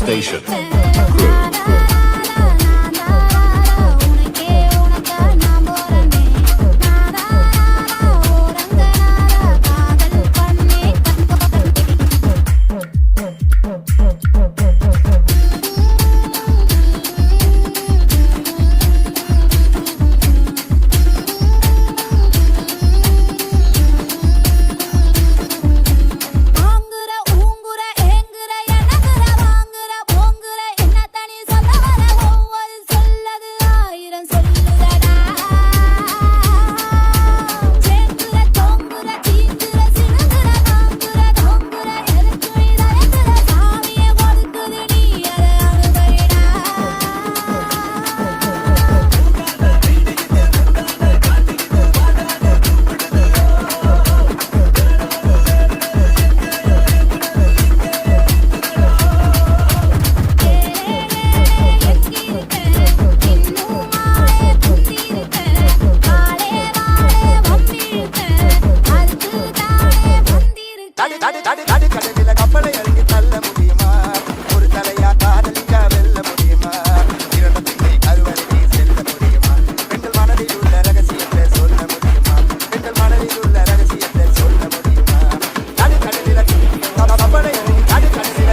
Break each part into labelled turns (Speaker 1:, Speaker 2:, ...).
Speaker 1: Station.
Speaker 2: கப்பலை அழுகி தள்ள முடியுமா? ஒரு தலையா காதலிக்க வெல்ல முடியுமா? இரண்டத்தை அறுவரை செல்ல முடியுமா? பெண்கள் மனதில் உள்ள ரகசியத்தை சொல்ல முடியுமா? பெண்கள் மனதில் உள்ள ரகசியத்தை சொல்ல முடியுமா? கடலில கப்பலை அழுகி கடலில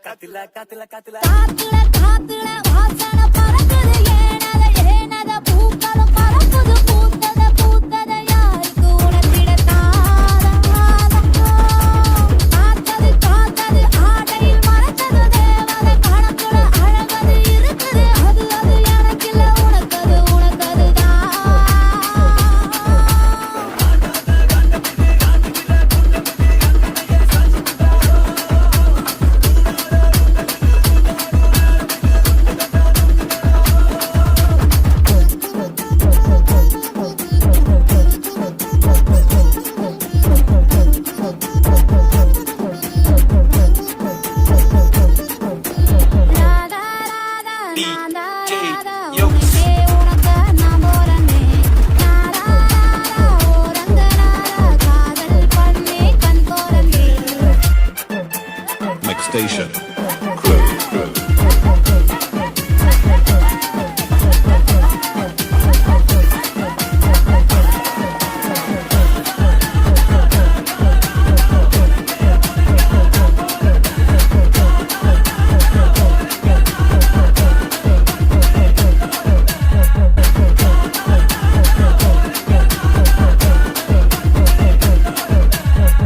Speaker 2: காத்துல காத்துல காத்துல காத்துல காத்துல வாசன பறக்குது ஏனத பூக்களும் பறக்குது பூத்தத யாருக்கு உணர்ந்திடத்தாத காத்தது ஆடையில் மறந்தது தேவத கணக்குல அழகது இருக்குது அது எனக்கில்ல உனக்கதுதான்
Speaker 1: Station.